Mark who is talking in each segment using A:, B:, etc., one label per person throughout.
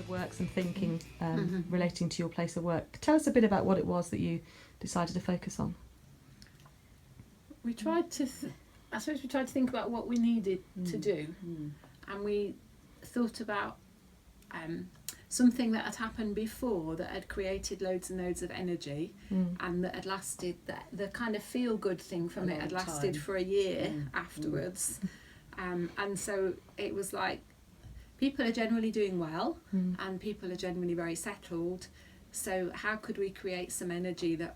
A: of works and thinking relating to your place of work. Tell us a bit about what it was that you decided to focus on.
B: We tried to, I suppose we tried to think about what we needed to do, and we thought about something that had happened before that had created loads and loads of energy, and that had lasted, the kind of feel-good thing from it had lasted for a year afterwards. And so it was like, people are generally doing well, and people are generally very settled, so how could we create some energy that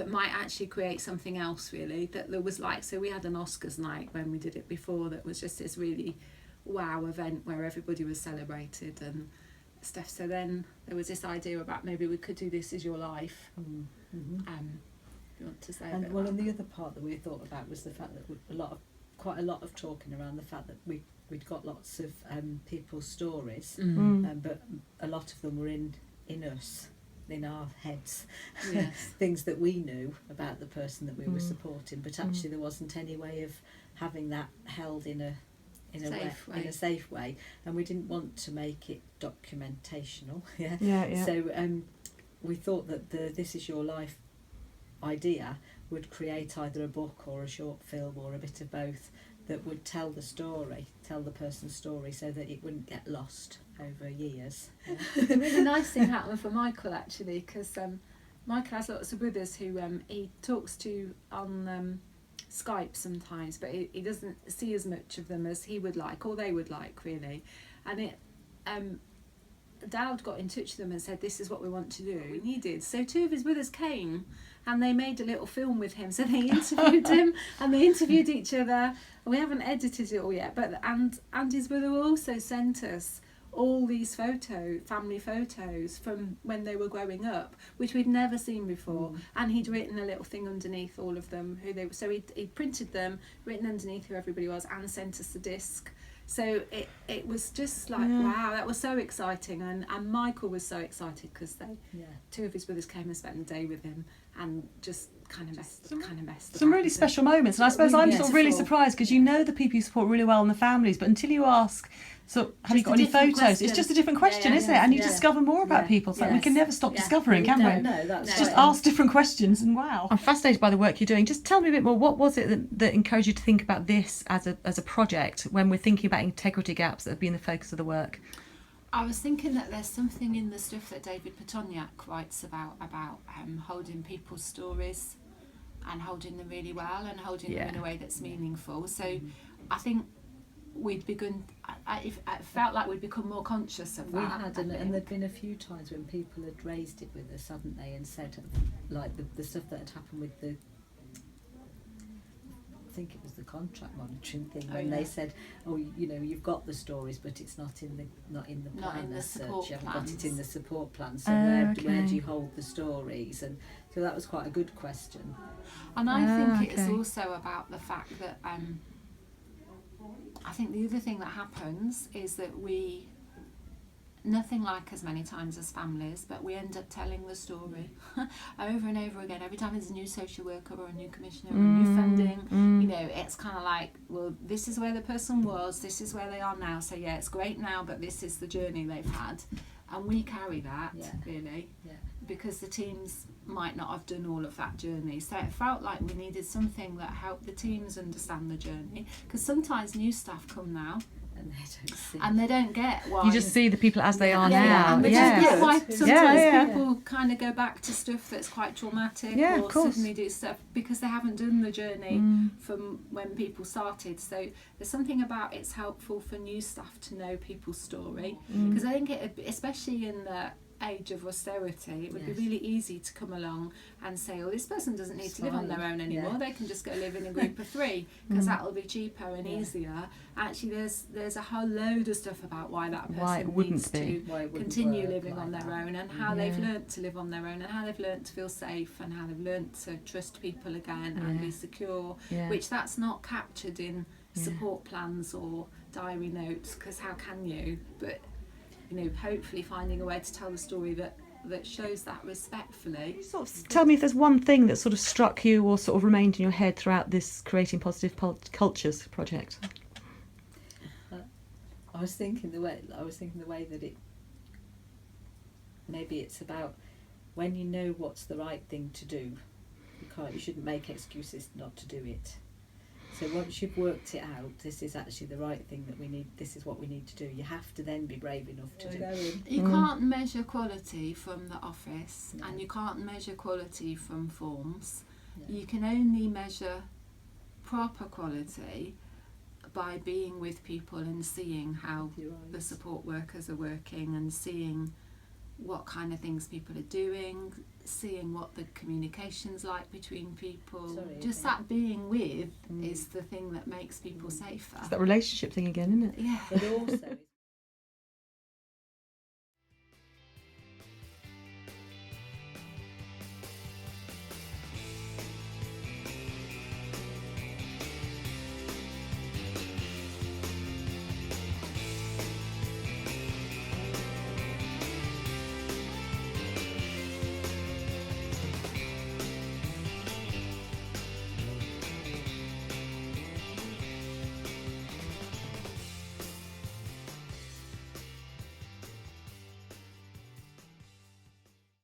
B: might actually create something else, really, that there was like, so we had an Oscars night when we did it before that was just this really wow event where everybody was celebrated and stuff. So then there was this idea about maybe we could do This Is Your Life. You want to say a bit about
C: and the other part that we thought about was the fact that quite a lot of talking around the fact that we'd got lots of people's stories, but a lot of them were in us, in our heads.
B: Yes.
C: Things that we knew about the person that we were supporting, but actually there wasn't any way of having that held in a safe way, and we didn't want to make it documentational. So we thought that the This Is Your Life idea would create either a book or a short film or a bit of both that would tell the person's story, so that it wouldn't get lost over years.
B: A really nice thing happened for Michael, actually, because Michael has lots of brothers who he talks to on Skype sometimes, but he doesn't see as much of them as he would like, or they would like, really. And Dad got in touch with them and said, this is what we want to do. And he did. So 2 of his brothers came and they made a little film with him. So they interviewed him and they interviewed each other. And we haven't edited it all yet, but and his brother also sent us all these family photos from when they were growing up, which we'd never seen before. And he'd written a little thing underneath all of them, who they were. So he'd printed them, written underneath who everybody was, and sent us a disc. So it was just like, wow, that was so exciting. And Michael was so excited because 2 of his brothers came and spent the day with him and just kind of messed
A: some really special moments. And I suppose I'm sort of really surprised, because you know the people you support really well in the families, but until you ask, so have you got any photos? Question. It's just a different question, isn't it? And you discover more about people. It's like we can never stop discovering, can we?
C: No, that's
A: just ask different questions, and wow. I'm fascinated by the work you're doing. Just tell me a bit more. What was it that encouraged you to think about this as a project when we're thinking about integrity gaps that have been the focus of the work?
B: I was thinking that there's something in the stuff that David Petoniak writes about holding people's stories and holding them really well and holding them in a way that's meaningful. So I think we'd begun, I felt like we'd become more conscious of that.
C: We had, and there'd been a few times when people had raised it with us, hadn't they, and said, like, the stuff that had happened with the, I think it was the contract monitoring thing, when they said, oh, you know, you've got the stories, but it's not in the plan as such. You haven't got it in the support plan. So where do you hold the stories? And so that was quite a good question.
B: And I think it's also about the fact that I think the other thing that happens is that nothing like as many times as families, but we end up telling the story over and over again. Every time there's a new social worker or a new commissioner or new funding, you know, it's kind of like, well, this is where the person was, this is where they are now, so yeah, it's great now, but this is the journey they've had. And we carry that, really, because the teams might not have done all of that journey. So it felt like we needed something that helped the teams understand the journey, because sometimes new staff come now and they don't get why.
A: You just see the people as they are now.
B: And they don't get why sometimes people kind of go back to stuff that's quite traumatic or suddenly do stuff because they haven't done the journey from when people started. So there's something about it's helpful for new staff to know people's story, because I think especially in the age of austerity, it would be really easy to come along and say, oh, this person doesn't need to live on their own anymore, they can just go live in a group of 3 because that'll be cheaper and easier. Actually, there's a whole load of stuff about why that person needs to continue living on their own, and how they've learnt to live on their own, and how they've learnt to feel safe, and how they've learnt to trust people again and be secure, which that's not captured in support plans or diary notes, because how can you? But you know, hopefully finding a way to tell the story that shows that respectfully.
A: Sort of tell me if there's one thing that sort of struck you or sort of remained in your head throughout this Creating Positive Cultures project.
C: I was thinking the way that maybe it's about when you know what's the right thing to do, you shouldn't make excuses not to do it. So once you've worked it out, this is actually the right thing that we need, this is what we need to do, you have to then be brave enough to do it.
B: You can't measure quality from the office, and you can't measure quality from forms. You can only measure proper quality by being with people and seeing how the support workers are working, and seeing what kind of things people are doing, seeing what the communication's like between people. Just that being with is the thing that makes people safer.
A: It's that relationship thing again, isn't it?
B: Yeah.
C: But also